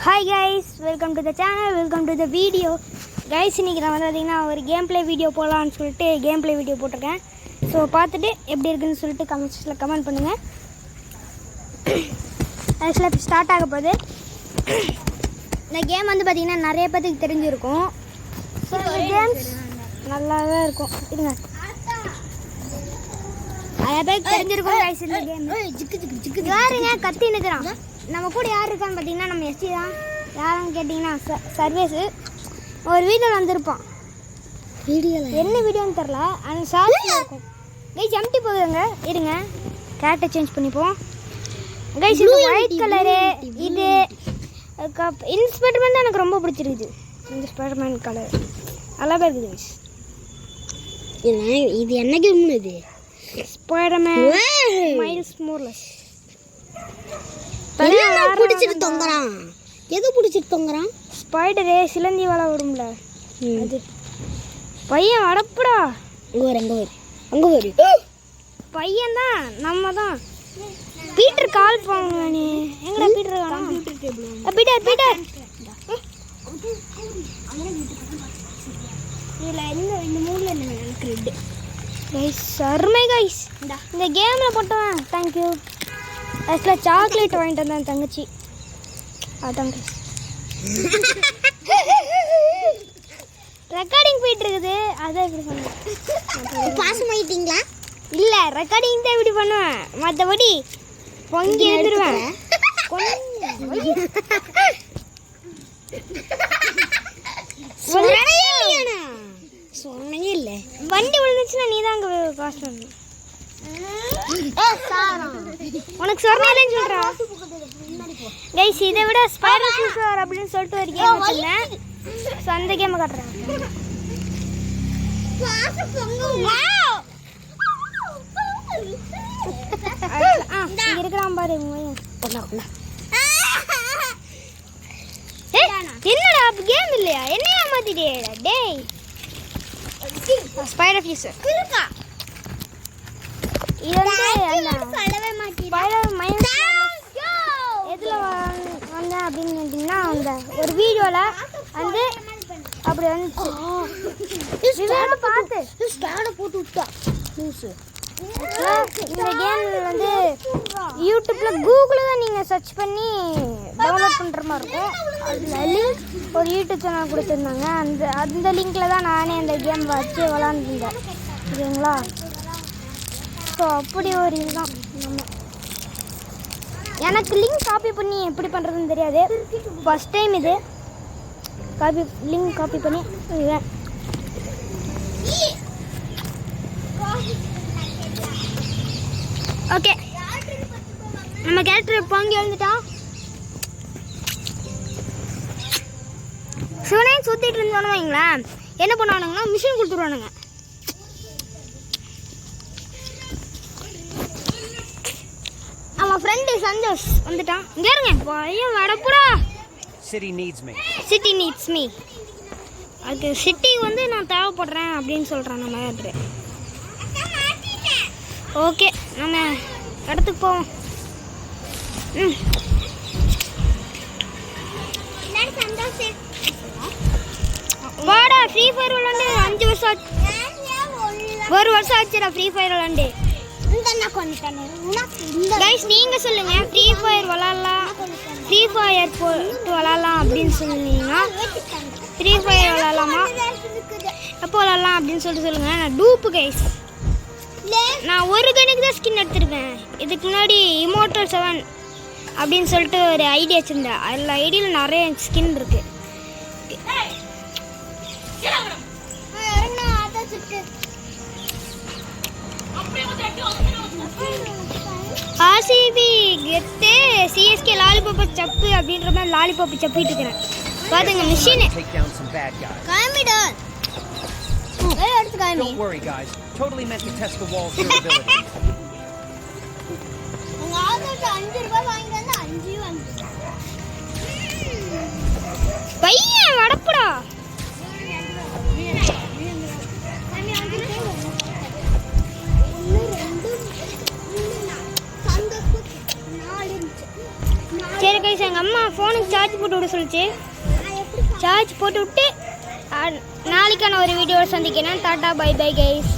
Hi guys, welcome to the channel, welcome to the video. Guys, இன்றைக்கி நான் வந்து பார்த்திங்கன்னா ஒரு கேம் ப்ளே வீடியோ போகலான்னு சொல்லிட்டு கேம் ப்ளே வீடியோ போட்டிருக்கேன். ஸோ பார்த்துட்டு எப்படி இருக்குதுன்னு சொல்லிட்டு கமெண்ட்ஸில் கமெண்ட் பண்ணுங்கள். ஆக்சுவலாக இப்போ ஸ்டார்ட் ஆக போகுது. இந்த கேம் வந்து பார்த்திங்கன்னா நிறைய பேருக்கு தெரிஞ்சிருக்கும். ஸோ இந்த கேம்ஸ் நல்லாவே இருக்கும். இருங்க, நிறைய பேருக்கு தெரிஞ்சிருக்கும் கைஸ். இந்த கேம் யாருங்க கத்தி நிற்கிறான்? நம்ம கூட யார் இருக்கான்னு பார்த்தீங்கன்னா நம்ம எஸ்டி தான். யாருன்னு கேட்டிங்கன்னா சர்வேஸு ஒரு வீடியோவில் வந்திருப்பான். என்ன வீடியோன்னு தெரில, அந்த ஷார்ட்ஸ் இருக்கும் கைஸ். எம்டி போகுதுங்க, இருங்க கேரக்டர் சேஞ்ச் பண்ணிப்போம் கைஸ். இது ஒயிட் கலரு. இது இந்த ஸ்பைடர்மேன் தான் எனக்கு ரொம்ப பிடிச்சிருக்குது. இந்த ஸ்பைடர்மேன் கலர் நல்லாவே இருக்குது கைஸ். இது என்ன கேம்? இது ஸ்பைடர்மேன் மைல்ஸ் மோர்லெஸ். பிடிச்சிட்டு தொங்குறான். எது பிடிச்சிட்டு தொங்குறான்? ஸ்பைடரே சிலந்தி வலை விடும்ல அது. பையன் அடப்புடா. அங்கே வரு பையன் தான், நம்ம தான். பீட்டர் கால் பண்ணுங்க. நீ எங்கடா பீட்டர் காணோம்? பீட்டர் இதில் இந்த மூணில் என்ன எனக்கு ரெட்டு கைஸ். அருமை கைஸ். இந்த கேமில் போட்டவன் தேங்க்யூ. ஆக்சுவலாக சாக்லேட் வாங்கிட்டு வந்தேன் தங்கச்சி. அதான் கைஸ். ரெக்கார்டிங் போயிட்டு இருக்குது, அதான் இப்படி பண்ணுவேன். பாசமாயிட்டீங்களா? இல்லை, ரெக்கார்டிங் தான் இப்படி பண்ணுவேன், மற்றபடி பொங்கி எழுந்துருவேன். சொன்னே இல்லை. வண்டி விழுந்துச்சுன்னா நீ தான் அங்கே காசு பண்ணணும். உனக்கு சொன்னேன்னு சொல்றா கைஸ். இதை விட ஸ்பைடர் சூசர் அப்படின்னு சொல்லிட்டு ஒரு கேம் வச்சிருந்தேன். ஸோ அந்த கேமை காட்டுறேன். இருக்கிறான் பாரு. என்னடா கேம் இல்லையா? என்னையா மாத்திட்டே டேய். ஸ்பைடர் ஃபியூசர் இது எதில் வந்தேன் அப்படின்னு கேட்டிங்கன்னா, அந்த ஒரு வீடியோவில் வந்து அப்படி வந்துச்சு. பார்த்து போட்டு விட்டா. இந்த கேம் வந்து யூடியூப்பில் கூகுளில் தான் நீங்கள் சர்ச் பண்ணி டவுன்லோட் பண்ணுற மாதிரி இருக்கும். அதில் லிங்க் ஒரு யூடியூப் சேனல் கொடுத்துருந்தாங்க. அந்த லிங்க்கில் தான் நானே அந்த கேம் வச்சு விளாண்டுருந்தேன். ஓகேங்களா? ஸோ அப்படி ஒரு இதுதான். நம்ம எனக்கு லிங்க் காப்பி பண்ணி எப்படி பண்ணுறதுன்னு தெரியாது. ஃபஸ்ட் டைம் இது லிங்க் காப்பி பண்ணி இதுதான். ஓகே, நம்ம கேரக்டர் பாங்கி எழுந்துட்டான். சிவனையும் சுற்றிட்டு இருந்தோன்னு வைங்களேன், என்ன பண்ணுவானுங்கன்னா மிஷின் கொடுத்துருவானுங்க. அவன் ஃப்ரெண்டு சந்தோஷ் வந்துட்டான். இங்கே இருங்க பையன் வடப்புடா. City needs me. அதுக்கு சிட்டி வந்து நான் தேவைப்படுறேன் அப்படின்னு சொல்கிறான் நம்ம கேரக்டர். ஓகே, நம்ம இடத்துக்கு போவோம். வாடா, ஃப்ரீ ஃபயர் விளாண்டு 5 வருஷம் ஆச்சு. 1 வருஷம் ஆச்சுடா ஃப்ரீ ஃபயர் விளாண்டு. கைஸ், நீங்கள் சொல்லுங்கள், ஃப்ரீ ஃபயர் விளாட்லாம், ஃப்ரீ ஃபயர் போட்டு விளாட்லாம் அப்படின்னு சொன்னீங்கன்னா ஃப்ரீ ஃபயர் விளாட்லாமா, எப்போ விளாட்லாம் அப்படின்னு சொல்லிட்டு சொல்லுங்கள். நான் டூப்பு கைஸ். நான் ஒரு கணக்கு தான் ஸ்கின் எடுத்துருக்கேன். இதுக்கு முன்னாடி இமோட்டல் 7 அப்படின்னு சொல்லிட்டு ஒரு ஐடி வச்சுருந்தேன். அதில் ஐடியில் நிறைய ஸ்கின் இருக்குது. ஆர்சிபி கெத்து, சிஎஸ்கே லாலிபாப் சப்பு அப்படின்ற மாதிரி லாலிபாப் சப்பிட்டு இருக்கிறேன். பாருங்க மிஷின். காமிடா. எடுத்து காமி. Don't worry guys. Totally meant to test the wall's durability. உங்க ஆளுக்கு 5 ரூபாய் வாங்கி வந்து 5 வாங்கி. பையன் வடப்புடா. சரி கைஸ் எங்கள் அம்மா ஃபோனுக்கு சார்ஜ் போட்டு விட சொல்லிச்சு. சார்ஜ் போட்டு விட்டு நாளைக்கான ஒரு வீடியோவை சந்திக்கிறேன். Tata bye bye guys.